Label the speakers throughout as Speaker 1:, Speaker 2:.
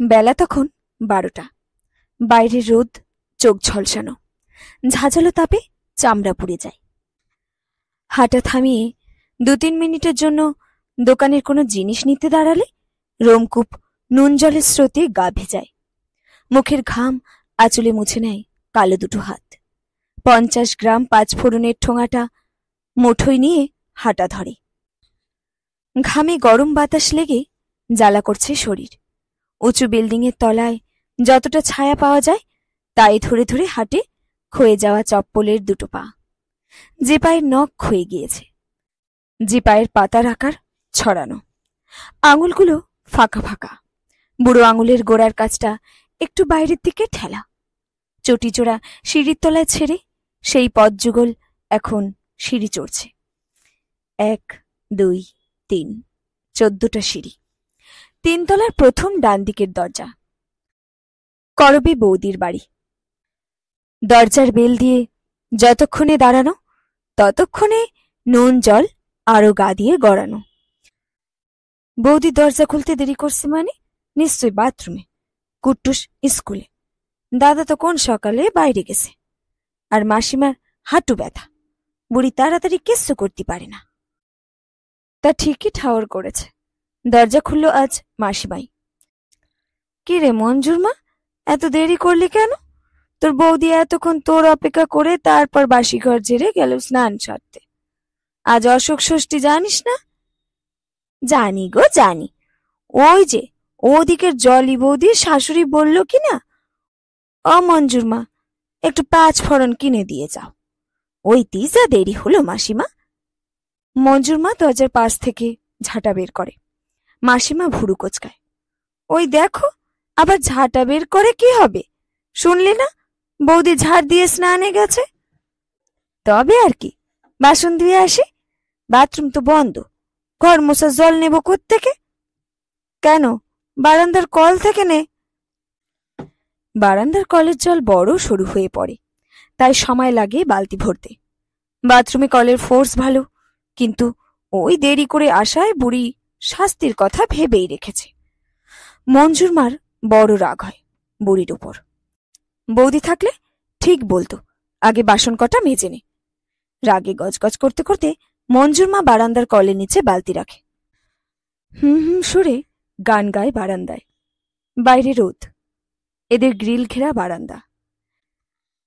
Speaker 1: বেলা তখন 12টা। বাইরে রোদ চোখ ঝলসানো, ঝাঁঝালো তাপে চামড়া পুড়ে যায়। হাঁটা থামিয়ে 2-3 মিনিটের জন্য দোকানের কোনো জিনিস নিতে দাঁড়ালে রোমকূপ নুন জলের স্রোতে গা ভেজায়। মুখের ঘাম আঁচলে মুছে নেয় কালো দুটো হাত। 50 গ্রাম 5 ফোড়নের ঠোঙাটা মুঠোয় নিয়ে হাঁটা ধরে। ঘামে গরম বাতাস লেগে জ্বালা করছে শরীর। উঁচু বিল্ডিংয়ের তলায় যতটা ছায়া পাওয়া যায় তাই ধরে ধরে হাঁটে ক্ষয়ে যাওয়া চপ্পলের দুটো পা। যে পায়ের নখ ক্ষয়ে গিয়েছে, যে পায়ের পাতার আকার ছড়ানো, আঙুলগুলো ফাঁকা ফাঁকা, বুড়ো আঙুলের গোড়ার কাছটা একটু বাইরের দিকে ঠেলা। চটিচোড়া সিঁড়ির তলায় ছেড়ে সেই পথযুগল এখন সিঁড়ি চড়ছে। 1, 2, 3, 14টা সিঁড়ি। 3 তলার প্রথম ডান দিকের দরজা। করবী বৌদির বাড়ি। দরজার বেল দিয়ে যতক্ষণে দাঁড়ানো ততক্ষণে নুন জল আরো গা দিয়ে গড়ানো। বৌদি দরজা খুলতে দেরি করছে মানে নিশ্চয়ই বাথরুমে, কুট্টুস স্কুলে, দাদা তো কোন সকালে বাইরে গেছে, আর মাসিমার হাঁটু ব্যথা, বুড়ি তাড়াতাড়ি কিচ্ছু করতে পারে না। তা ঠিকই ঠাওর করেছে। দরজা খুলল আজ মাসিমাই। কি রে মঞ্জুর মা, এত দেরি করলি কেন? তোর বৌদি এতক্ষণ তোর অপেক্ষা করে তারপর বাসি ঘর ঝেড়ে গেল স্নান সারতে। আজ অশোক ষষ্ঠী জানিস না? জানি গো জানি। ওই যে ওদিকের জলি বৌদির শাশুড়ি বলল কি না, ও মঞ্জুর মা একটু 5 ফোড়ন কিনে দিয়ে যাও। ওইতেই যা দেরি হলো মাসিমা। মঞ্জুর মা দরজার পাশ থেকে ঝাঁটা বের করে। মাসিমা ভুরু কোচকায়। ওই দেখো, আবার ঝাঁটা বের করে কি হবে? শুনলি না বৌদি ঝাড় দিয়ে স্নানে গেছে? তবে আর কি, বাসন ধুয়ে আসি। বাথরুম তো বন্ধ, ঘর মোছার জল নেব কোত্থেকে? কেন, বারান্দার কল থেকে নে। বারান্দার কলের জল বড় সরু হয়ে পড়ে, তাই সময় লাগে বালতি ভরতে। বাথরুমে কলের ফোর্স ভালো, কিন্তু ওই দেরি করে আসায় বুড়ি শাস্তির কথা ভেবেই রেখেছে। মঞ্জুর মার বড় রাগ হয় বুড়ির উপর। বৌদি থাকলে ঠিক বলতো, আগে বাসন কটা মেজে নে। রাগে গজগজ করতে করতে মঞ্জুর মা বারান্দার কলের নিচে বালতি রাখে। সুরে গান গায় বারান্দায়। বাইরে রোদ, এদের গ্রিল ঘেরা বারান্দা।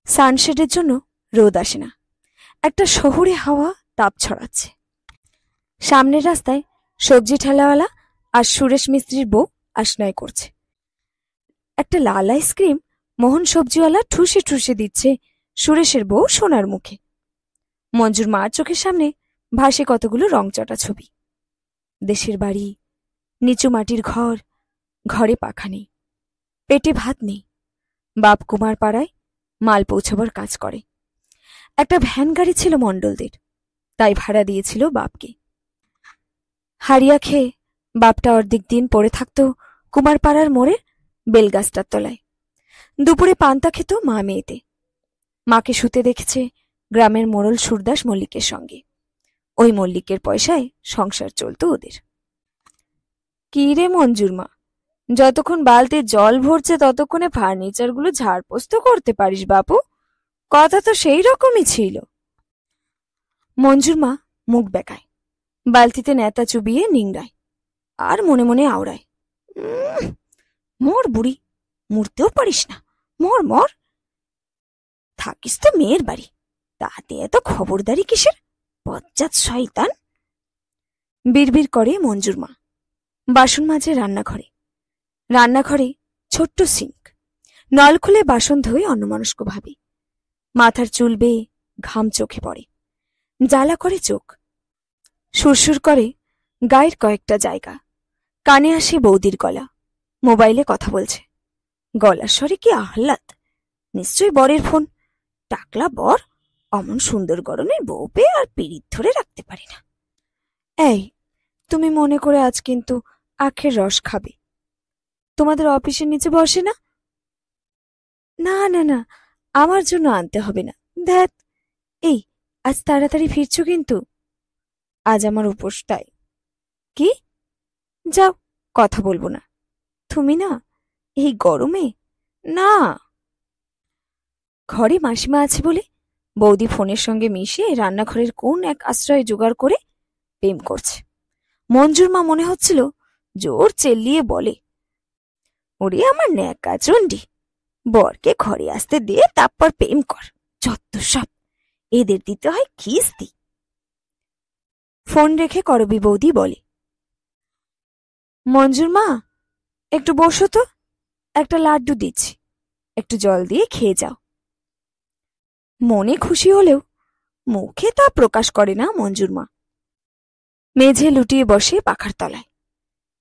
Speaker 1: সানশেডের জন্য রোদ আসে না, একটা শহুরে হাওয়া তাপ ছড়াচ্ছে। সামনের রাস্তায় সবজি ঠেলাওয়ালা আর সুরেশ মিস্ত্রির বউ আশনায় করছে। একটা লাল আইসক্রিম মোহন সবজিওয়ালা ঠুসে ঠুসে দিচ্ছে সুরেশের বউ সোনার মুখে। মঞ্জুর মার চোখের সামনে ভাসে কতগুলো রংচটা ছবি। দেশের বাড়ি, নিচু মাটির ঘর, ঘরে পাখা নেই, পেটে ভাত নেই। বাপ কুমার পাড়ায় মাল পৌঁছাবার কাজ করে। একটা ভ্যান গাড়ি ছিল মণ্ডলদের, তাই ভাড়া দিয়েছিল বাপকে। হারিয়া খেয়ে বাপটা অর্ধেক দিন পড়ে থাকত কুমারপাড়ার মোড়ের বেলগাছটার তলায়। দুপুরে পান্তা খেত মা মেয়েতে। মাকে শুতে দেখেছে গ্রামের মোড়ল সুরদাস মল্লিকের সঙ্গে। ওই মল্লিকের পয়সায় সংসার চলত ওদের। কি রে মঞ্জুর মা, যতক্ষণ বালতির জল ভরছে ততক্ষণে ফার্নিচারগুলো ঝাড়পোস্ত করতে পারিস বাপু? কথা তো সেই রকমই ছিল। মঞ্জুর মা মুখ বেঁকায়, বালতিতে নেতা চুবিয়ে নিংড়ায়, আর মনে মনে আওড়ায়, মর বুড়ি, মরতেও পারিস না, মর মর। থাকিস তো মেয়ের বাড়ি, তাতে এত খবরদারি কিসের, বজ্জাত শয়তান। বিড়বিড় করে মঞ্জুর মা। বাসন মাজে রান্নাঘরে। রান্নাঘরে ছোট্ট সিঙ্ক, নল খুলে বাসন ধুয়ে অন্যমনস্ক ভাবে। মাথার চুল বেয়ে ঘাম চোখে পড়ে, জ্বালা করে চোখ, সুরসুর করে গায়ের কয়েকটা জায়গা। কানে আসে বৌদির গলা, মোবাইলে কথা বলছে। গলার স্বরে কি আহ্লাদ! নিশ্চয়ই বরের ফোন। টাকলা বর, অমন সুন্দর গরনের বউ পেয়ে আর পিরিত ধরে রাখতে পারি না। এই, তুমি মনে করে আজ কিন্তু আখের রস খাবে। তোমাদের অফিসের নিচে বসে না? না না না, আমার জন্য আনতে হবে না। ধ্যাত, এই আজ তাড়াতাড়ি ফিরছো কিন্তু। আজ আমার উপোসটাই। কি? যাও, কথা বলবো না। তুমি না এই গরমে? না। ঘরে মাসিমা আছে বলে বৌদি ফোনের সঙ্গে মিশে রান্নাঘরের কোন এক আশ্রয়ে জোগাড় করে প্রেম করছে। মঞ্জুর মা মনে হচ্ছিল জোর চেল্লিয়ে বলে, ওরে আমার ন্যাকা চণ্ডী, বরকে ঘরে আসতে দিয়ে তারপর প্রেম কর, যত সব, এদের দিতে হয় খিস্তি। ফোন রেখে করবী বৌদি বলে, মঞ্জুর মা একটু বসো তো, একটা লাড্ডু দিচ্ছি, একটু জল দিয়ে খেয়ে যাও। মনে খুশি হলেও মুখে তা প্রকাশ করে না মঞ্জুর মা। মেঝে লুটিয়ে বসে পাখার তলায়।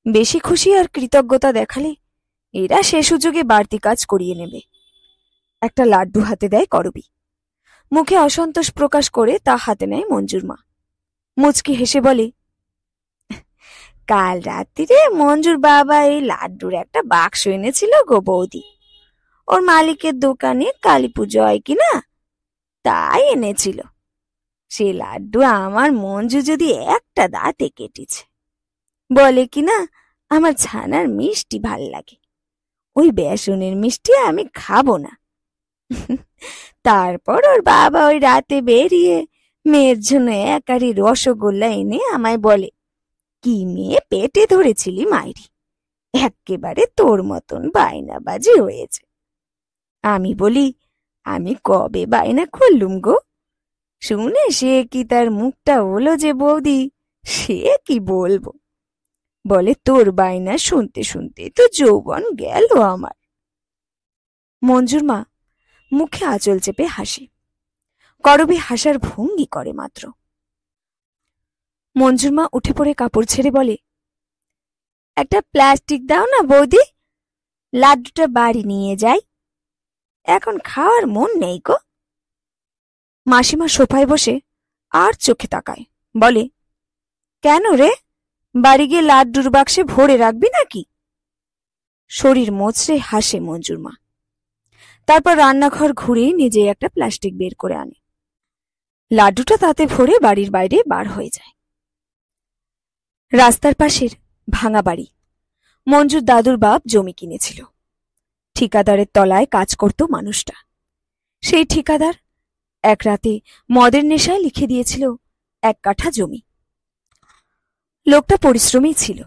Speaker 1: বেশি খুশি আর কৃতজ্ঞতা দেখালে এরা সে সুযোগে বাড়তি কাজ করিয়ে নেবে। একটা লাড্ডু হাতে দেয় করবী। মুখে অসন্তোষ প্রকাশ করে তা হাতে নেয় মঞ্জুর মা। মুচকি হেসে বলে, কাল রাত্রিরে মঞ্জুর বাবা এই লাড্ডুর একটা বাক্স এনেছিল গো বৌদি। ওর মালিকের দোকানে কালী পুজো হয় কিনা, তাই এনেছিল। সে লাড্ডু আমার মঞ্জু যদি একটা দাঁতে কেটেছে। বলে কিনা আমার ছানার মিষ্টি ভাল লাগে, ওই বেসনের মিষ্টি আমি খাবো না। তারপর ওর বাবা ওই রাতে বেরিয়ে মেয়ের জন্য একারি রসগোল্লা এনে আমায় বলে, কি মেয়ে পেটে ধরেছিলি মাইরি, একেবারে তোর মতন বায়নাবাজি হয়েছে। আমি বলি, আমি কবে বায়না করলুম গো? শুনে সে কি তার মুখটা হলো যে বৌদি, সে কি বলবো। বলে, তোর বায়না শুনতে শুনতে তো যৌবন গেল আমার। মঞ্জুর মা মুখে আঁচল চেপে হাসে। করবী হাসার ভঙ্গি করে মাত্র। মঞ্জুর মা উঠে পড়ে কাপড় ছেড়ে বলে, একটা প্লাস্টিক দাও না বৌদি, লাড্ডুটা বাড়ি নিয়ে যাই, এখন খাওয়ার মন নেই গো। মাসিমা সোফায় বসে আর চোখে তাকায়, বলে, কেন রে, বাড়ি গিয়ে লাড্ডুর বাক্সে ভরে রাখবি নাকি? শরীর মোচড়ে হাসে মঞ্জুর মা। তারপর রান্নাঘর ঘুরে নিজে একটা প্লাস্টিক বের করে আনে। লাড্ডুটা তাতে ভরে বাড়ির বাইরে বার হয়ে যায়। রাস্তার পাশের ভাঙা বাড়ি। মঞ্জুর দাদুর বাপ জমি কিনেছিল। ঠিকাদারের তলায় কাজ করত মানুষটা। সেই ঠিকাদার এক রাতে মদের নেশায় লিখে দিয়েছিল 1 কাঠা জমি। লোকটা পরিশ্রমী ছিল,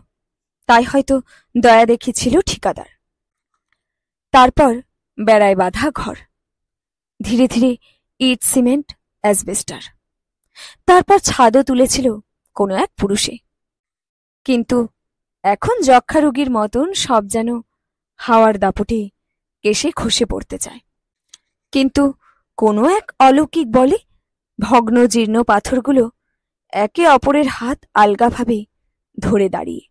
Speaker 1: তাই হয়তো দয়া দেখেছিল ঠিকাদার। তারপর বেড়ায় বাঁধা ঘর, ধীরে ধীরে ইট, সিমেন্ট, অ্যাসবেস্টার, তারপর ছাদও তুলেছিল কোনো এক পুরুষে। কিন্তু এখন যক্ষা রোগীর মতন সব যেন হাওয়ার দাপটে কেশে খসে পড়তে চায়। কিন্তু কোনো এক অলৌকিক বলে ভগ্ন জীর্ণ পাথরগুলো একে অপরের হাত আলগাভাবে ধরে দাঁড়িয়ে,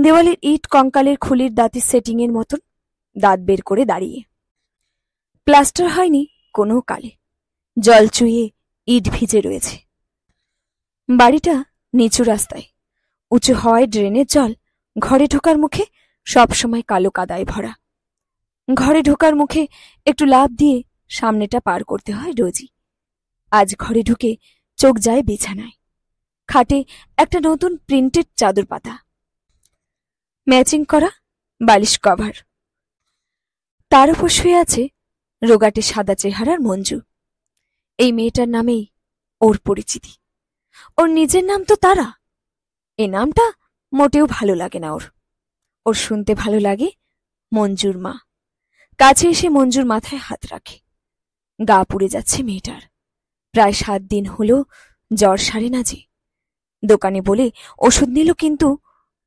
Speaker 1: দেওয়ালের ইট কঙ্কালের খুলির দাঁতের সেটিংয়ের মতন দাঁত বের করে দাঁড়িয়ে। প্লাস্টার হয়নি কোনো কালে, জল চুইয়ে ইট ভিজে রয়েছে। বাড়িটা নিচু রাস্তায়, উঁচু হওয়ায় ড্রেনের জল ঘরে ঢোকার মুখে সবসময় কালো কাদায় ভরা। ঘরে ঢোকার মুখে একটু লাফ দিয়ে সামনেটা পার করতে হয় রোজই। আজ ঘরে ঢুকে চোখ যায় বিছানায়। খাটে একটা নতুন প্রিন্টেড চাদর পাতা, ম্যাচিং করা বালিশ কভার। তার উপর শুয়ে আছে রোগাটে সাদা চেহারার মঞ্জু। এই মেয়েটার নামেই ওর পরিচিতি। ওর নিজের নাম তো তারা। এ নামটা মোটেও ভালো লাগে না ওর। ওর শুনতে ভালো লাগে মঞ্জুর মা। কাছে এসে মঞ্জুর মাথায় হাত রাখে। গা পুড়ে যাচ্ছে মেয়েটার। প্রায় 7 দিন হলো জ্বর সারে না যে। দোকানে বলে ওষুধ নিল, কিন্তু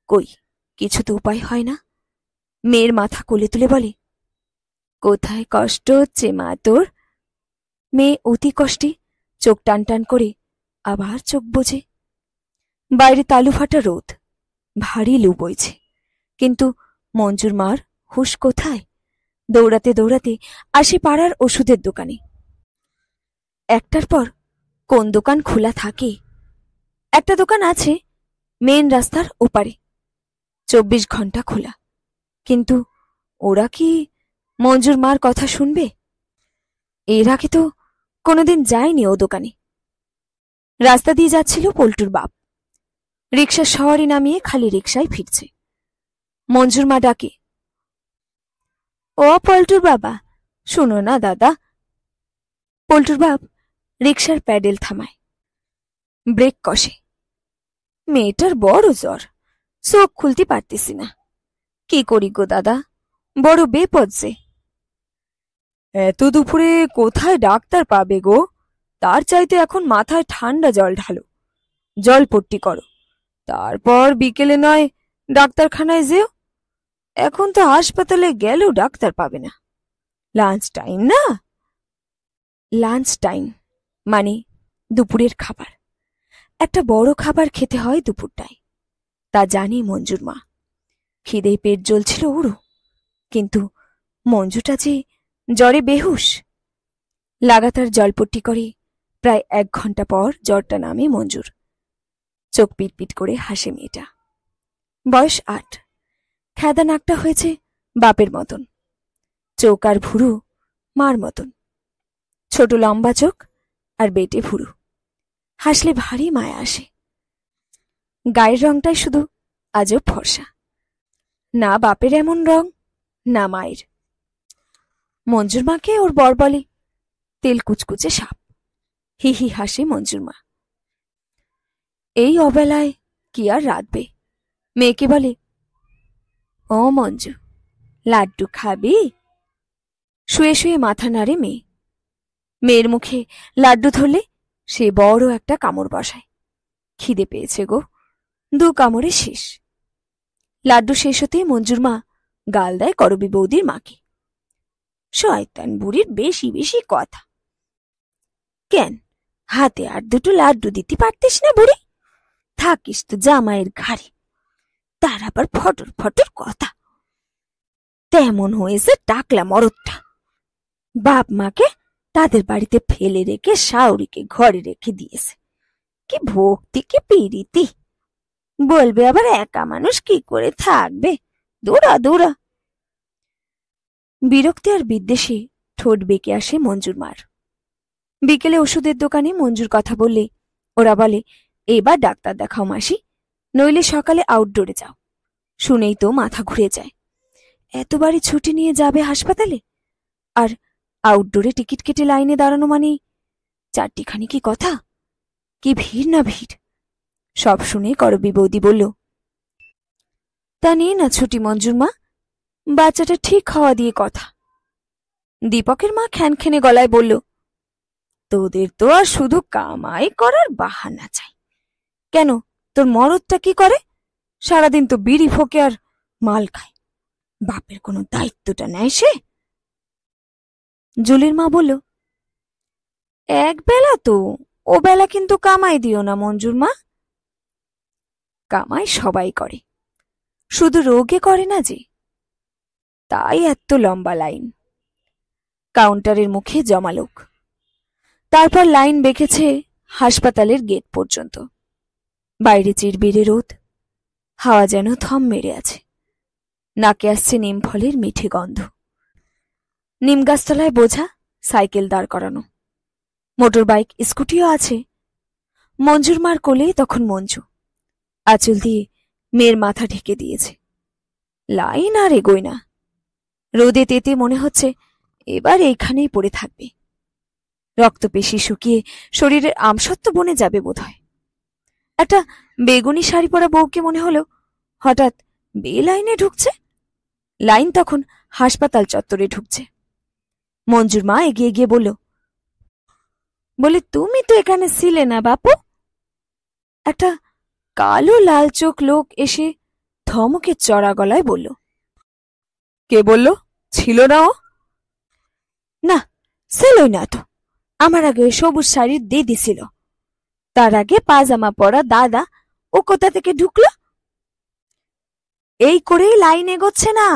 Speaker 1: কই, কিছু তো উপায় হয় না। মেয়ের মাথা কোলে তুলে বলে, কোথায় কষ্ট হচ্ছে মা তোর? মেয়ে অতি কষ্টে চোখ টান টান করে আবার চোখ বোঝে। বাইরে তালু ফাটা রোদ, ভারী লু বইছে, কিন্তু মঞ্জুর মার হুঁশ কোথায়? দৌড়াতে দৌড়াতে আসে পাড়ার ওষুধের দোকানে। একটার পর কোন দোকান খোলা থাকে? একটা দোকান আছে মেন রাস্তার ওপারে, 24 ঘন্টা খোলা। কিন্তু ওরা কি মঞ্জুর মার কথা শুনবে? এর আগে তো কোনোদিন যায়নি ও দোকানে। রাস্তা দিয়ে যাচ্ছিল পল্টুর বাপ। রিকশার সওয়ারি নামিয়ে খালি রিকশায় ফিরছে। মঞ্জুর মা ডাকে, ও পল্টুর বাবা, শুনো না দাদা। পল্টুর বাপ রিকশার প্যাডেল থামায়, ব্রেক কষে। মেয়েটার বড় জ্বর, চোখ খুলতে পারতেছি না। কি করি গো দাদা, বড় বেপদ যে। এত দুপুরে কোথায় ডাক্তার পাবে গো? তার চাইতে এখন মাথায় ঠান্ডা জল ঢালো, জলপট্টি করো, তারপর বিকেলে নয় ডাক্তারখানায় যেও। এখন তো হাসপাতালে গেলেও ডাক্তার পাবে না। লাঞ্চ টাইম না? লাঞ্চ টাইম মানে দুপুরের খাবার। একটা বড় খাবার খেতে হয় দুপুরটায়, তা জানি মঞ্জুর মা। খিদে পেট জ্বলছিল উড়ো, কিন্তু মঞ্জুটা যে জ্বরে বেহুশ। লাগাতার জলপট্টি করে প্রায় 1 ঘন্টা পর জ্বরটা নামে মঞ্জুর। চোখ পিটপিট করে হাসে মেয়েটা। বয়স 8, খেদা নাকটা হয়েছে বাপের মতন, চোখ আর ভুরু মার মতন, ছোট লম্বা চোখ আর বেটে ভুরু। হাসলে ভারী মায়া আসে। গায়ের রংটাই শুধু আজব ফর্সা, না বাপের এমন রং, না মায়ের। মঞ্জুর মাকে ওর বর বলে তেল কুচকুচে সাপ। হি হি হাসে মঞ্জুর মা। এই অবেলায় কি আর রাঁধবে? মেয়েকে বলে, ও মঞ্জু, লাড্ডু খাবি? শুয়ে শুয়ে মাথা নাড়ে মেয়ে। মেয়ের মুখে লাড্ডু ধরলে সে বড় একটা কামড় বসায়। খিদে পেয়েছে গো, 2 কামড়ে শেষ। লাড্ডু শেষ হতে মঞ্জুর মা গাল দেয় করবী বৌদির মাকে। শয়তান বুড়ির বেশি বেশি কথা। কেন, হাতে আর 2টো লাড্ডু দিতে পারতিস না বুড়ি? থাকিস তো জামাইয়ের ঘাড়ে, তার আবার ফটর ফটর কথা। তেমন হয়েছে টাকলা মরদটা, বাপ মাকে তাদের বাড়িতে ফেলে রেখে শাওরিকে ঘরে রেখে দিয়েছে। কি ভক্তি, কি পীড়িতি! বলবে আবার একা মানুষ কি করে থাকবে। দূরা দূরা। বিরক্তি আর বিদ্বেষে ঠোঁট বেঁকে আসে মঞ্জুর মার। বিকেলে ওষুধের দোকানে মঞ্জুর কথা বললে ওরা বলে, এবার ডাক্তার দেখাও মাসি, নইলে সকালে আউটডোরে যাও। শুনেই তো মাথা ঘুরে যায়। এতবারই ছুটি নিয়ে যাবে হাসপাতালে, আর আউটডোরে টিকিট কেটে লাইনে দাঁড়ানো মানে 4টিখানি কি কথা! কি ভিড় না ভিড়! সব শুনে করবী বৌদি বলল, তা নিয়ে না ছুটি মঞ্জুর মা, বাচ্চাটা ঠিক হওয়া দিয়ে কথা। দীপকের মা খ্যানখ্যানে গলায় বলল, তোদের তো আর শুধু কামাই করার বাহানা চাই। কেন, তোর মরদটা কি করে? সারাদিন তো বিড়ি ফোকে আর মাল খায়। বাপের কোনো দায়িত্বটা নেয় সে? জুলির মা বলল, এক বেলা তো, ও বেলা কিন্তু কামাই দিও না মঞ্জুর মা। কামাই সবাই করে, শুধু রোগে করে না যে, তাই এত লম্বা লাইন। কাউন্টারের মুখে জমা লোক, তারপর লাইন বেঁকেছে হাসপাতালের গেট পর্যন্ত। বাইরে চিরবিরে রোদ, হাওয়া যেন থম মেরে আছে। নাকে আসছে নিম ফলের মিঠে গন্ধ। নিম গাছতলায় বোঝা সাইকেল দাঁড় করানো, মোটর বাইক স্কুটিও আছে। মঞ্জুর মার কোলে তখন মঞ্জু, আঁচল দিয়ে মেয়ের মাথা ঢেকে দিয়েছে। লাইন আর এগোয় না। রোদে তেতে মনে হচ্ছে এবার এইখানেই পড়ে থাকবে। রক্তপেশি শুকিয়ে শরীরের আমসত্ব বনে যাবে বোধহয়। একটা বেগুনি শাড়ি পরা বউকে মনে হলো হঠাৎ বে লাইনে ঢুকছে। লাইন তখন হাসপাতাল চত্বরে ঢুকছে। মঞ্জুর মা এগিয়ে গিয়ে বলল, বলে, তুমি তো এখানে ছিলে না বাপু? একটা কালো লাল চোখ লোক এসে ধমকে চড়া গলায় বলল, কে বলল ছিল না ও? না, ছিলই না তো। আমার আগে ওই সবুজ শাড়ির দিদি ছিল, তার আগে পাজামা পরা দাদা। ও কোথা থেকে ঢুকলো? এই করেই লাইন এগোচ্ছে না,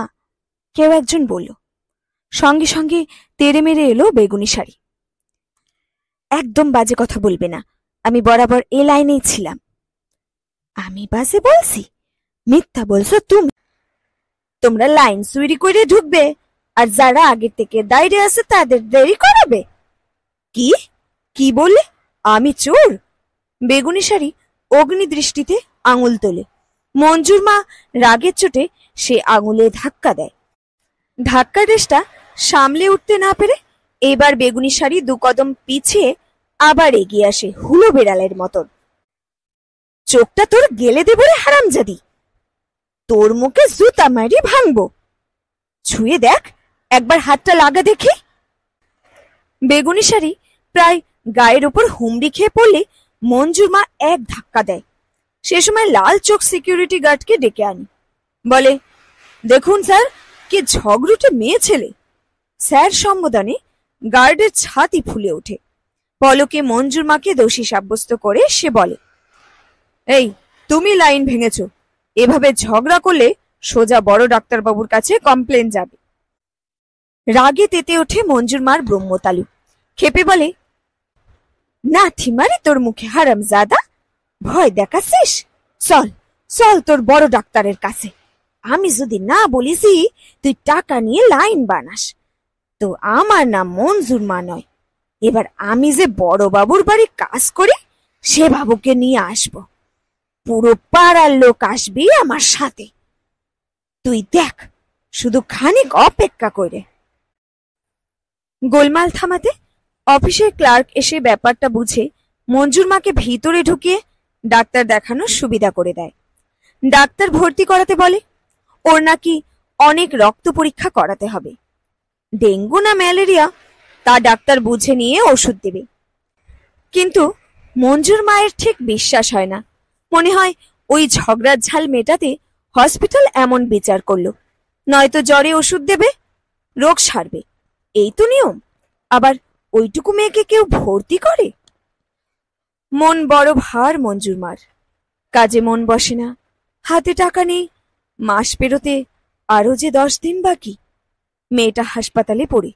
Speaker 1: কেউ একজন বলল। সঙ্গে সঙ্গে তেড়ে মেরে এলো বেগুনি শাড়ি। একদম বাজে কথা বলবে না, আমি বরাবর এ লাইনেই ছিলাম। আমি বাজে বলছি? মিথ্যা বলছো তুমি। তোমরা লাইন চুরি করে ঢুকবে, আর যারা আগে থেকে দাঁড়িয়ে আছে তাদের দেরি করাবে? কি কি বললে? আমি চোর? বেগুনি শাড়ি অগ্নি দৃষ্টিতে আঙুল তোলে। মঞ্জুর মা রাগের চোটে সে আঙুলে ধাক্কা দেয়। ধাক্কার রেশটা সামলে উঠতে না পেরে এবার বেগুনি শাড়ি 2 কদম পিছিয়ে আবার এগিয়ে আসে হুলো বেড়ালের মতন। চোখটা তোর গেলে দেব রে হারামজাদি, তোর মুখে জুতা মারি ভাঙবো। ছুঁয়ে দেখ, একবার হাতটা লাগা দেখি। বেগুনি শাড়ি প্রায় গায়ের উপর হুমড়ি খেয়ে পড়লে মঞ্জুর মা এক ধাক্কা দেয়। সে সময় লাল চোখ সিকিউরিটি গার্ডকে ডেকে আনি, বলে, দেখুন স্যার, কি ঝগড়ুটে মেয়ে ছেলে। স্যার সম্বোধনে গার্ডের ছাতি ফুলে ওঠে। পলকে মঞ্জুর মাকে দোষী সাব্যস্ত করে সে বলে, এই তুমি লাইন ভেঙেছ, এভাবে ঝগড়া করলে সোজা বড় ডাক্তারবাবুর কাছে কমপ্লেন যাবে। রাগে তেতে ওঠে মঞ্জুর মার ব্রহ্মতালু। খেপে বলে, না থিমারি তোর মুখে হারামজাদা, ভয় দেখাচ্ছিস? চল চল তোর বড় ডাক্তারের কাছে। আমি যদি না বলিসি তুই টাকা নিয়ে লাইন বানাস, তো আমার নাম মঞ্জুর মা নয়। এবার আমি যে বড় বাবুর বাড়ি কাজ করি সে বাবুকে নিয়ে আসব। পুরো পাড়ার লোক আসবি আমার সাথে, তুই দেখ, শুধু খানিক অপেক্ষা করে। গোলমাল থামাতে অফিসের ক্লার্ক এসে ব্যাপারটা বুঝে মঞ্জুর মাকে ভিতরে ঢুকিয়ে ডাক্তার দেখানোর সুবিধা করে দেয়। ডাক্তার ভর্তি করাতে বলে, ওর নাকি অনেক রক্ত পরীক্ষা করাতে হবে। ডেঙ্গু না ম্যালেরিয়া তা ডাক্তার বুঝে নিয়ে ওষুধ দেবে। কিন্তু মঞ্জুর মায়ের ঠিক বিশ্বাস হয় না। মনে হয় ওই ঝগড়ার ঝাল মেটাতে হসপিটাল এমন বিচার করলো, নয়তো জ্বরে ওষুধ দেবে, রোগ সারবে, এই তো নিয়ম। আবার ওইটুকু মেয়েকে কেউ ভর্তি করে? মন বড় ভার মঞ্জুর মার, কাজে মন বসে না, হাতে টাকা নেই, মাস পেরোতে আরো যে 10 দিন বাকি। মেয়েটা হাসপাতালে পড়ে।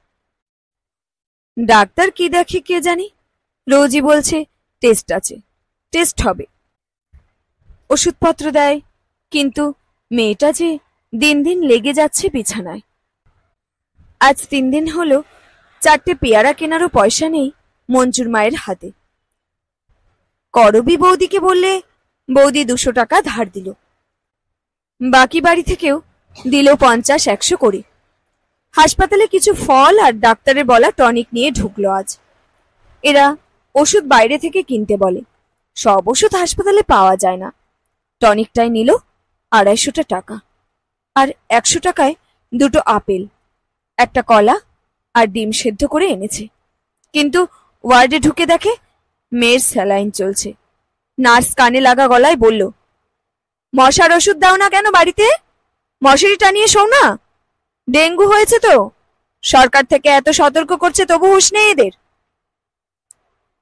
Speaker 1: ডাক্তার কি দেখে কে জানি, রোজই বলছে টেস্ট আছে, টেস্ট হবে, ওষুধপত্র দেয়, কিন্তু মেয়েটা যে দিন দিন লেগে যাচ্ছে বিছানায়। আজ 3 দিন হলো 4টে পেয়ারা কেনারও পয়সা নেই মঞ্জুর মায়ের হাতে। করবি বৌদিকে বললে বৌদি 200 টাকা ধার দিল, বাকি বাড়ি থেকেও দিল 50-100 করে। হাসপাতালে কিছু ফল আর ডাক্তারের বলা টনিক নিয়ে ঢুকলো আজ। এরা ওষুধ বাইরে থেকে কিনতে বলে, সব ওষুধ হাসপাতালে পাওয়া যায় না। টনিকটাই নিল 250 টাকা, আর 100 টাকায় 2টো আপেল, একটা কলা আর ডিম সেদ্ধ করে এনেছে। কিন্তু ওয়ার্ডে ঢুকে দেখে মেয়ের স্যালাইন চলছে। নার্স কানে লাগা গলায় বলল, মশার ওষুধ দাও না কেন বাড়িতে? মশারি টানিয়ে শোও না, ডেঙ্গু হয়েছে তো। সরকার থেকে এত সতর্ক করছে তবু হুঁশ নেই এদের।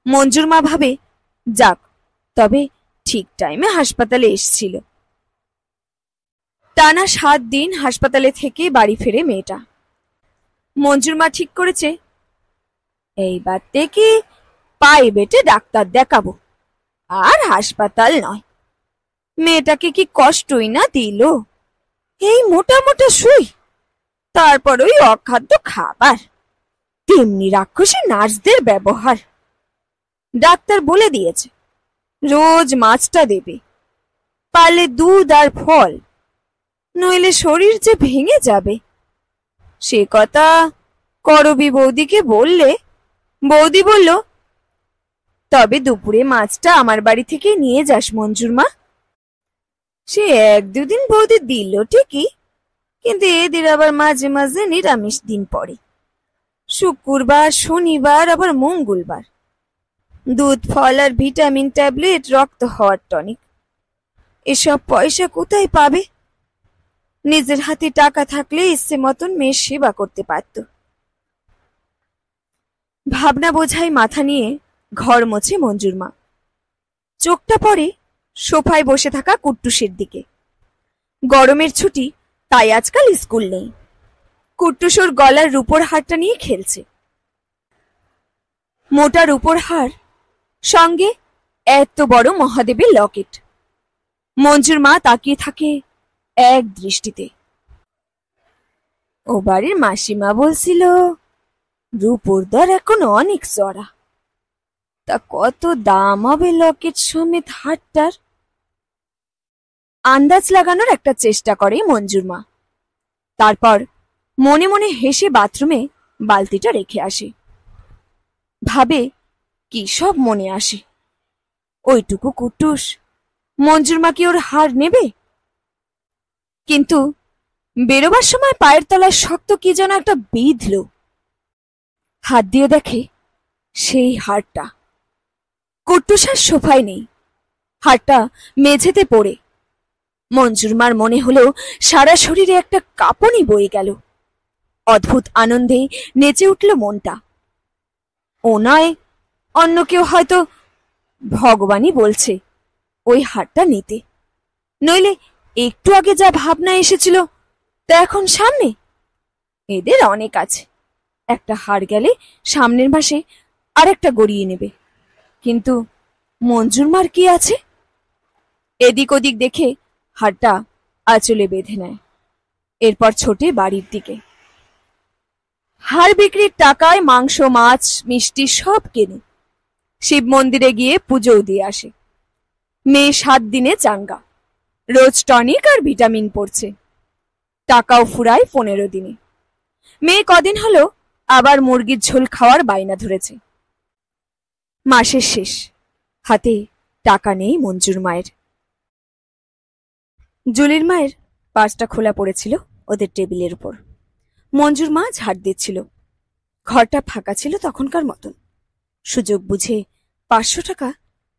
Speaker 1: মঞ্জুর মা ভাবে, যাক, তবে ঠিক টাইমে হাসপাতালে এসছিল। টানা 7 দিন হাসপাতালে থেকে বাড়ি ফেরে মেয়েটা। মঞ্জুর মা ঠিক করেছে, এইবার থেকে প্রাইভেটে ডাক্তার দেখাবো, আর হাসপাতাল নয়। মেয়েটাকে কি কষ্টই না দিল, এই মোটা মোটা সুই, তারপর ওই অখাদ্য খাবার, তেমনি রাক্ষসী নার্সদের ব্যবহার। ডাক্তার বলে দিয়েছে রোজ মাছটা দেবে, পারলে দুধ আর ফল, নইলে শরীর যে ভেঙে যাবে। সে কথা করবি বৌদিকে বললে বৌদি বলল, তবে দুপুরে মাছটা আমার বাড়ি থেকে নিয়ে যাস মঞ্জুর মা। সে 1-2 দিন বৌদি দিল ঠিকই, কিন্তু এদের আবার মাঝে মাঝে নিরামিষ দিন পড়ে, শুক্রবার, শনিবার, আবার মঙ্গলবার। দুধ, ফল আর ভিটামিন ট্যাবলেট, রক্ত হওয়ার টনিক, এসব পয়সা কোথায় পাবে? নিজের হাতে টাকা থাকলে ইচ্ছে মতন মেয়ের সেবা করতে পারত। ভাবনা বোঝাই মাথা নিয়ে ঘর মোছে মঞ্জুর মা। চোখটা পড়ে সোফায় বসে থাকা কুট্টুসের দিকে। গরমের ছুটি, তাই আজকাল স্কুল নেই। কুট্টুসোর গলার রূপোর হারটা নিয়ে খেলছে। মোটা রূপোর হার, সঙ্গে এত বড় মহাদেবের লকেট। মঞ্জুর মা তাকিয়ে থাকে এক দৃষ্টিতে। ও বাড়ির মাসিমা বলছিল রূপোর দর এখন অনেক চড়া, তা কত দাম হবে লকেট সমেত হারটার? আন্দাজ লাগানোর একটা চেষ্টা করে মঞ্জুর মা। তারপর মনে মনে হেসে বাথরুমে বালতিটা রেখে আসে। ভাবে কি সব মনে আসে। ওইটুকু কুট্টুস, মঞ্জুর মা কি ওর হার নেবে? কিন্তু বেরোবার সময় পায়ের তলায় শক্ত কি যেন একটা বিঁধল। হাত দিয়ে দেখে সেই হারটা। কুট্টুস আর সোফায় নেই, হারটা মেঝেতে পড়ে। মঞ্জুর মার মনে হলো সারা শরীরে একটা কাঁপুনি বয়ে গেল। অদ্ভুত আনন্দে নেচে উঠল মনটা। ও নয়, অন্য কেউ হয়তো ভগবানই বলছে ওই হারটা নিতে, নইলে একটু আগে যা ভাবনা এসেছিল তা এখন সামনে। এদের অনেক আছে, একটা হার গেলে সামনের মাসে আর একটা গড়িয়ে নেবে। কিন্তু মঞ্জুর মার কি আছে? এদিক ওদিক দেখে হারটা আঁচলে বেঁধে নেয়, এরপর ছোটে বাড়ির দিকে। হার বিক্রির টাকায় মাংস, মাছ, মিষ্টি সব কেনে। শিব মন্দিরে গিয়ে পুজোও দিয়ে আসে। মেয়ে 7 দিনে চাঙ্গা, রোজ টনিক আর ভিটামিন পড়ছে। টাকাও ফুরায় 15 দিনে। মেয়ে কদিন হলো আবার মুরগির ঝোল খাওয়ার বায়না ধরেছে। মাসের শেষ, হাতে টাকা নেই মঞ্জুর মায়ের। জুলির মায়ের পার্সটা খোলা পড়েছিল ওদের টেবিলের উপর। মঞ্জুর মা ঝাড় দিচ্ছিল। ঘরটা ফাঁকা ছিল তখনকার মতন। সুযোগ বুঝে 500 টাকা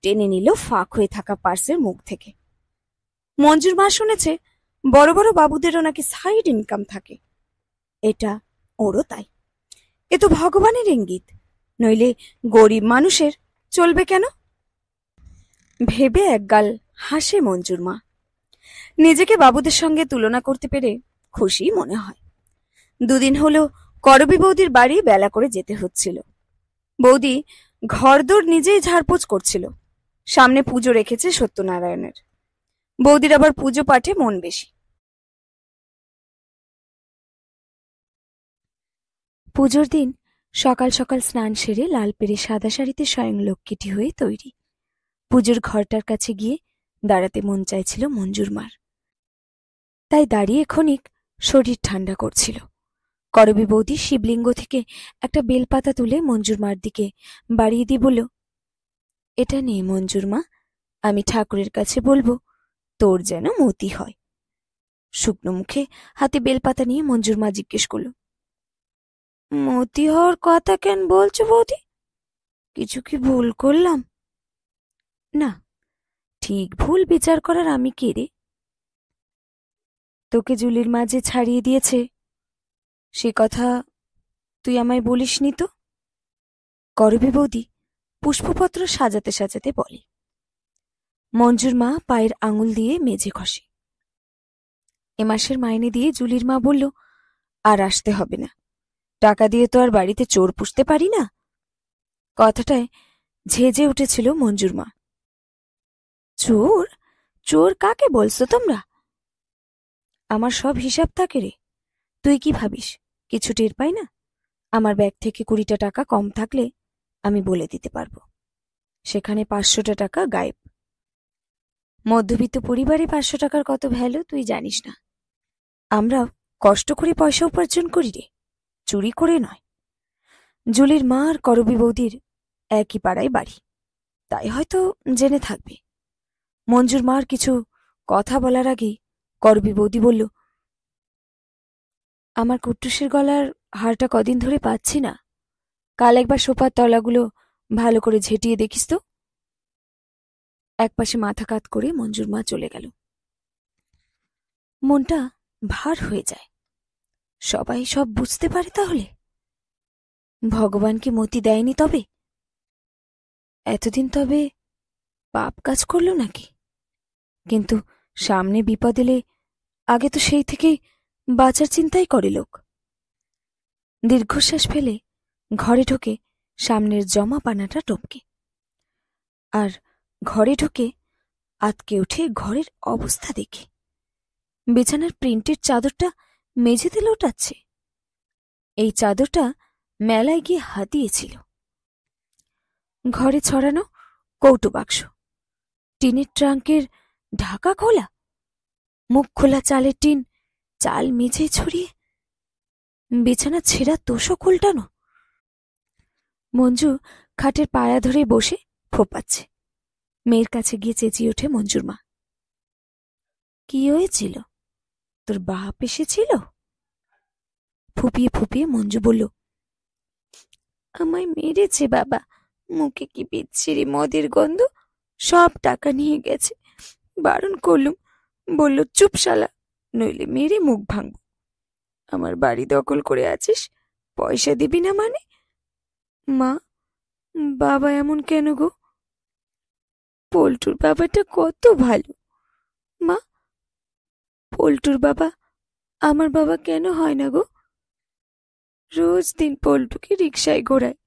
Speaker 1: টেনে নিল ফাঁক হয়ে থাকা পার্সের মুখ থেকে। মঞ্জুর মা শুনেছে বড় বড় বাবুদেরও নাকি সাইড ইনকাম থাকে, এটা ওরও তাই। এ তো ভগবানের ইঙ্গিত, নইলে গরিব মানুষের চলবে কেন? ভেবে একগাল হাসে মঞ্জুর মা। নিজেকে বাবুদের সঙ্গে তুলনা করতে পেরে খুশি মনে হয়। 2 দিন হলো করবী বৌদির বাড়ি বেলা করে যেতে হচ্ছিল। বৌদি ঘরদোর নিজেই ঝাড়পোছ করছিল। সামনে পুজো রেখেছে সত্যনারায়ণের। বৌদির আবার পুজো পাঠে মন বেশি। পুজোর দিন সকাল সকাল স্নান সেরে লাল পেরে সাদা শাড়িতে স্বয়ং লক্ষ্মীটি হয়ে তৈরি। পুজোর ঘরটার কাছে গিয়ে দাঁড়াতে মন চাইছিল মঞ্জুর মার, তাই দাঁড়িয়ে ক্ষণিক শরীর ঠান্ডা করছিল। করবী বৌদি শিবলিঙ্গ থেকে একটা বেলপাতা তুলে মঞ্জুর মার দিকে বাড়িয়ে দিয়ে বলল, এটা নে মঞ্জুর মা, আমি ঠাকুরের কাছে বলবো তোর যেন মতি হয়। শুকনো মুখে হাতে বেলপাতা নিয়ে মঞ্জুর মা জিজ্ঞেস করল, মতি হওয়ার কথা কেন বলছো বৌদি? কিছু কি ভুল করলাম? না, ঠিক ভুল বিচার করার আমি কে রে? তোকে জুলির মা যে ছাড়িয়ে দিয়েছে সে কথা তুই আমায় বলিসনি তো? করবী বৌদি পুষ্পপত্র সাজাতে সাজাতে বলে। মঞ্জুর মা পায়ের আঙুল দিয়ে মেঝে ঘষে। এ মাসের মাইনে দিয়ে জুলির মা বলল, আর আসতে হবে না, টাকা দিয়ে তো আর বাড়িতে চোর পুষতে পারি না। কথাটায় ঝেঁঝে উঠেছিল মঞ্জুর মা। চোর? চোর কাকে বলছো তোমরা? আমার সব হিসাব থাকে রে, তুই কি ভাবিস কিছু টের পাই না? আমার ব্যাগ থেকে 20টা টাকা কম থাকলে আমি বলে দিতে পারবো, সেখানে 500টা টাকা গায়েব। মধ্যবিত্ত পরিবারে 500 টাকার কত ভ্যালু তুই জানিস না। আমরা কষ্ট করে পয়সা উপার্জন করি রে, চুরি করে নয়। জুলির মা আর করবী বৌদির একই পাড়ায় বাড়ি, তাই হয়তো জেনে থাকবে। মঞ্জুর মার কিছু কথা বলার আগেই করবী বৌদি বলল, আমার কুট্টুসের গলার হারটা কদিন ধরে পাচ্ছি না, কাল একবার সোফার তলাগুলো ভালো করে ঝেঁটিয়ে দেখিস তো। একপাশে মাথা কাত করে মঞ্জুর মা চলে গেল। মনটা ভার হয়ে যায়। সবাই সব বুঝতে পারে তাহলে? ভগবান কি মতি দেয়নি তবে? এতদিন তবে পাপ কাজ করল নাকি? কিন্তু সামনে বিপদ এলে আগে তো সেই থেকেই বাঁচার চিন্তাই করে লোক। দীর্ঘশ্বাস ফেলে ঘরে ঢোকে সামনের জমা পানাটা টপকে, আর ঘরে ঢুকে আতকে উঠে ঘরের অবস্থা দেখে। বিছানার প্রিন্টের চাদরটা মেঝেতে লোটাচ্ছে। এই চাদরটা মেলায় গিয়ে হাতিয়েছিল। ঘরে ছড়ানো কৌটো বাক্স, টিনের ট্রাঙ্কের ঢাকা খোলা, মুখ খোলা চালের টিন, চাল মেঝে ছড়িয়ে। বিছানা ছেঁড়া তোষক উল্টানো। মঞ্জু খাটের পায়া ধরে বসে ফোপাচ্ছে। মেয়ের কাছে গিয়ে চেঁচিয়ে ওঠে মঞ্জুর মা। কি হয়েছিল? তোর বাপ এসেছিল? ফুপিয়ে ফুপিয়ে মঞ্জু বলল, আমায় মেরেছে বাবা। মুখে কি বিচ্ছিরি মদের গন্ধ, সব টাকা নিয়ে গেছে। বারণ করলুম, বলল চুপ শালা, নইলে মেরে মুখ ভাঙব। আমার বাড়ি দখল করে আছিস, পয়সা দিবি না মানে? মা, বাবা এমন কেন গো? পল্টুর বাবাটা কত ভালো। মা, পল্টুর বাবা আমার বাবা কেন হয় না গো? রোজ দিন পল্টুকে রিকশায় ঘোরায়।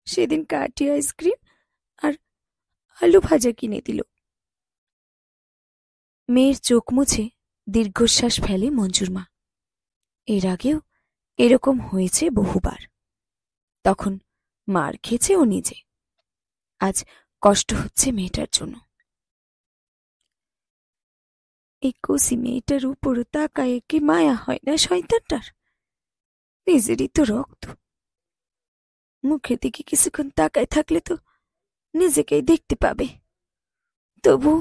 Speaker 1: সেদিন কাঠি আইসক্রিম আর আলু ভাজা কিনে দিল। মেয়ের চোখ মুছে দীর্ঘশ্বাস ফেলে মঞ্জুর মা। এর আগেও এরকম হয়েছে বহুবার। তখন মার খেয়েছে ও নিজে। আজ কষ্ট হচ্ছে মেয়েটার জন্য। এই কষি মেয়েটার উপর তাকায় কি মায়া হয় না শয়তানটার? নিজেরই তো রক্ত। মুখের দিকে কিছুক্ষণ তাকায় থাকলে তো নিজেকেই দেখতে পাবে। তবু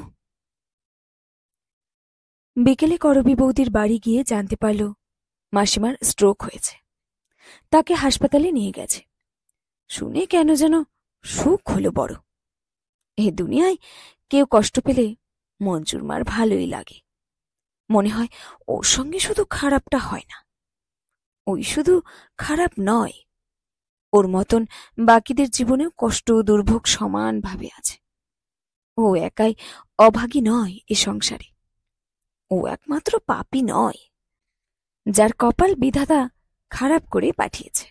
Speaker 1: বিকেলে করবী বৌদির বাড়ি গিয়ে জানতে পারল মাসিমার স্ট্রোক হয়েছে। তাকে হাসপাতালে নিয়ে গেছে। শুনে কেন যেন সুখ হলো বড়। এ দুনিয়ায় কেউ কষ্ট পেলে মঞ্জুর মার ভালোই লাগে। মনে হয় ওর সঙ্গে শুধু খারাপটা হয় না। ওই শুধু খারাপ নয়, ওর মতন বাকিদের জীবনেও কষ্ট ও দুর্ভোগ সমানভাবে আছে। ও একাই অভাগী নয় এ সংসারে। ও একমাত্র পাপী নয়, যার কপাল বিধাতা খারাপ করে পাঠিয়েছে।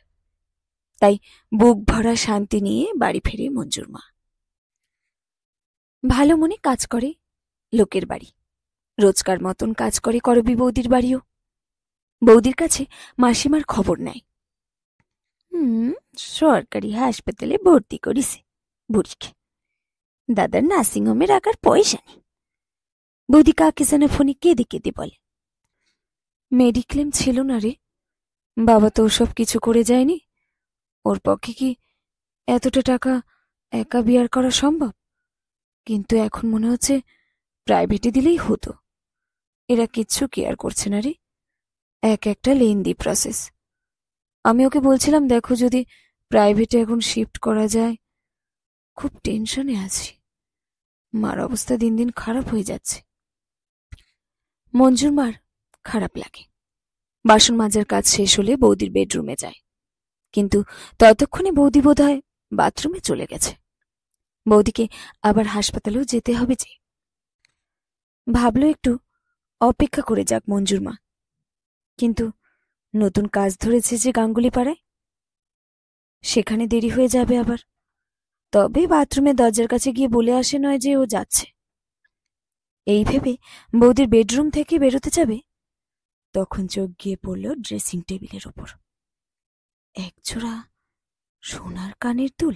Speaker 1: তাই বুক ভরা শান্তি নিয়ে বাড়ি ফেরে মঞ্জুর মা। ভালো মনে কাজ করে লোকের বাড়ি, রোজকার মতন কাজ করে করবী বৌদির বাড়িও। বৌদির কাছে মাসিমার খবর নেয়। সরকারি হাসপাতালে ভর্তি করিছে বুড়িকে। দাদার নার্সিংহোমে রাখার পয়সা নেই। বৌদি কাকে যেন ফোনে কেঁদে কেঁদে বলে, মেডিক্লেম ছিল না রে। বাবা তো ওসব কিছু করে যায়নি। ওর পক্ষে কি এতটা টাকা একা বিয়ার করা সম্ভব? কিন্তু এখন মনে হচ্ছে প্রাইভেটে দিলেই হতো। এরা কিচ্ছু কেয়ার করছে না রে। এক একটা লেন্দি প্রসেস। আমি ওকে বলছিলাম, দেখো যদি প্রাইভেটে এখন শিফট করা যায়। খুব টেনশনে আছি। মার অবস্থা দিন দিন খারাপ হয়ে যাচ্ছে। মঞ্জুর মার খারাপ লাগে। বাসন মাজার কাজ শেষ হলে বৌদির বেডরুমে যায়, কিন্তু ততক্ষণে বৌদি বোধহয় বাথরুমে চলে গেছে। বৌদিকে আবার হাসপাতালেও যেতে হবে যে। ভাবলো একটু অপেক্ষা করে যাক মঞ্জুর মা। কিন্তু নতুন কাজ ধরেছে যে গাঙ্গুলি পাড়ায়, সেখানে দেরি হয়ে যাবে আবার। তবে বাথরুমে দরজার কাছে গিয়ে বলে আসে নয় যে ও যাচ্ছে। এই ভেবে বৌদির বেডরুম থেকে বেরোতে যাবে, তখন চোখ গিয়ে পড়ল ড্রেসিং টেবিলের ওপর একজোড়া সোনার কানের দুল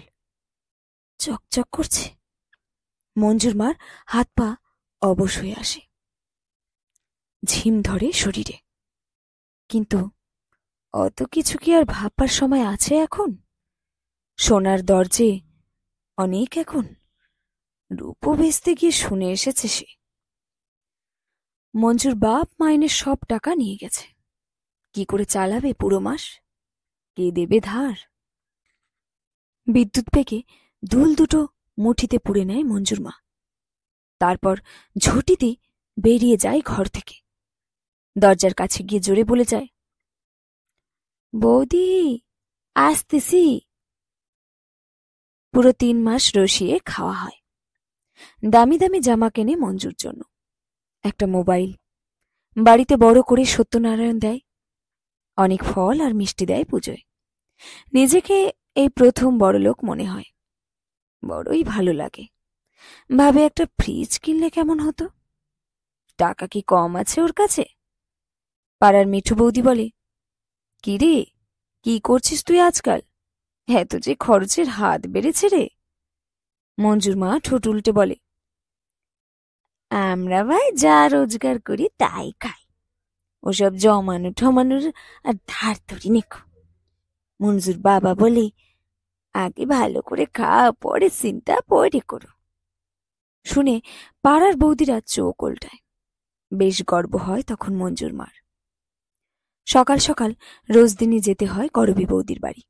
Speaker 1: চকচক করছে। মঞ্জুর মার হাত পা অবশ হয়ে আসে, ঝিম ধরে শরীরে। কিন্তু অত কিছু কি আর ভাববার সময় আছে এখন? সোনার দরজে অনেক এখন। রূপো বেচতে গিয়ে শুনে এসেছে সে। মঞ্জুর বাপ মাইনের সব টাকা নিয়ে গেছে। কি করে চালাবে পুরো মাস? কে দেবে ধার? বিদ্যুৎ বেগে দুল দুটো মুঠিতে পুড়ে নেয় মঞ্জুর মা। তারপর ঝটিতে বেরিয়ে যায় ঘর থেকে। দরজার কাছে গিয়ে জোরে বলে যায়, বৌদি আসতেছি। পুরো 3 মাস রসিয়ে খাওয়া হয়। দামি দামি জামা কেনে মঞ্জুর জন্য, একটা মোবাইল, বাড়িতে বড় করে সত্যনারায়ণ দেয়, অনেক ফল আর মিষ্টি দেয় পুজোয়। নিজেকে এই প্রথম বড়লোক মনে হয়। বড়ই ভালো লাগে। ভাবে একটা ফ্রিজ কিনলে কেমন হতো। টাকা কি কম আছে ওর কাছে? পাড়ার মিঠু বৌদি বলে, কি রে, কি করছিস তুই আজকাল? এত যে খরচের হাত বেড়েছে রে। মঞ্জুর মা ঠোঁট উল্টে বলে, আমরা ভাই যা রোজগার করি তাই খাই। ওসব জমানো ঠমানোর আর ধার ধরি নেকো। মঞ্জুর বাবা বলে, আগে ভালো করে খাওয়া, পরে চিন্তা পরে করো। শুনে পাড়ার বৌদিরা চোখ ওল্টায়। বেশ গর্ব হয় তখন মঞ্জুর মার। সকাল সকাল রোজ দিনই যেতে হয় করবী বৌদির বাড়ি।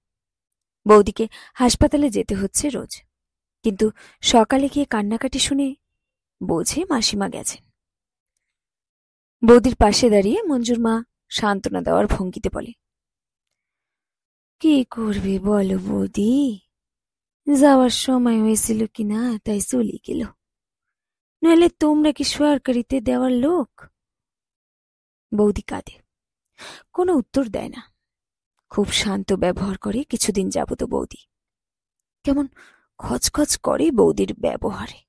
Speaker 1: বৌদিকে হাসপাতালে যেতে হচ্ছে রোজ, কিন্তু সকালে গিয়ে কান্নাকাটি শুনে বোঝে মাসিমা গেছেন। বৌদির পাশে দাঁড়িয়ে মঞ্জুর মা সান্ত্বনা দেওয়ার ভঙ্গিতে বলে, কি করবে বলো বৌদি, যাওয়ার সময় হয়েছিল কিনা তাই চলে গেল, নইলে তোমরা কি সরকারিতে দেওয়ার লোক? বৌদি কাঁদে, কোনো উত্তর দেয় না। খুব শান্ত ব্যবহার করে কিছুদিন যাবত বৌদি। কেমন খচখচ করে বৌদির ব্যবহারে।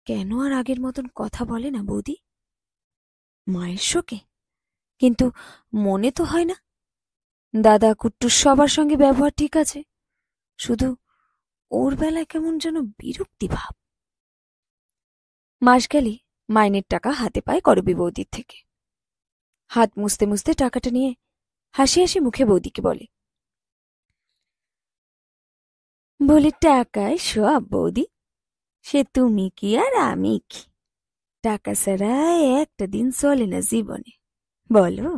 Speaker 1: কেন আর আগের মতন কথা বলে না বৌদি? মায়ের শোকে, কিন্তু মনে তো হয় না। দাদা কুট্টুর সবার সঙ্গে ব্যবহার ঠিক আছে, শুধু ওর বেলায় কেমন যেন বিরক্তি ভাব। মাস গেলে মাইনের টাকা হাতে পায় করবী বৌদির থেকে। হাত মুছতে মুছতে টাকাটা নিয়ে হাসি হাসি মুখে বৌদিকে বলে, টাকায় সব বৌদি, সে তুমি কি আর আমি কি? টাকা ছাড়া একটা দিন চলে না জীবনে, বলো।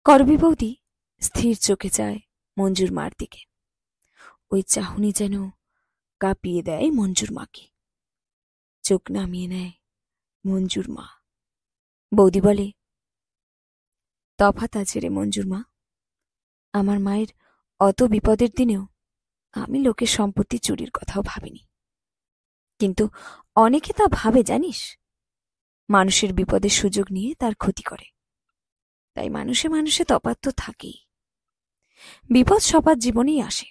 Speaker 1: করবী বৌদি স্থির চোখে চায় মঞ্জুর মার দিকে। ওই চাহনি যেন কাঁপিয়ে দেয় মঞ্জুর মাকে। চোখ নামিয়ে নেয় মঞ্জুর মা। বৌদি বলে, তফাৎ আছে রে মঞ্জুর মা। আমার মায়ের অত বিপদের দিনেও আমি লোকের সম্পত্তি চুরির কথাও ভাবিনি, কিন্তু অনেকে তা ভাবে জানিস। মানুষের বিপদের সুযোগ নিয়ে তার ক্ষতি করে। তাই মানুষে মানুষে তফাৎ তো থাকেই। বিপদ সবার জীবনেই আসে,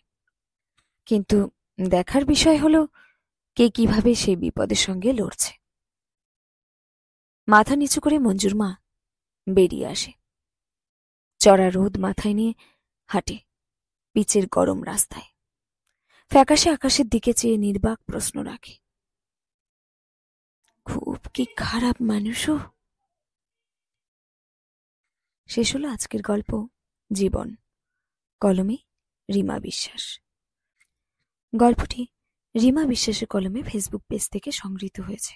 Speaker 1: কিন্তু দেখার বিষয় হলো কে কিভাবে সেই বিপদের সঙ্গে লড়ছে। মাথা নিচু করে মঞ্জুর মা বেরিয়ে আসে। চড়া রোদ মাথায় নিয়ে হাঁটে পিচের গরম রাস্তায়। ফ্যাকাশে আকাশের দিকে চেয়ে নির্বাক প্রশ্ন রাখে, খুব কি খারাপ মানুষও? শেষ হলো আজকের গল্প জীবন, কলমে রিমা বিশ্বাস। গল্পটি রিমা বিশ্বাসের কলমে ফেসবুক পেজ থেকে সংগৃহীত হয়েছে।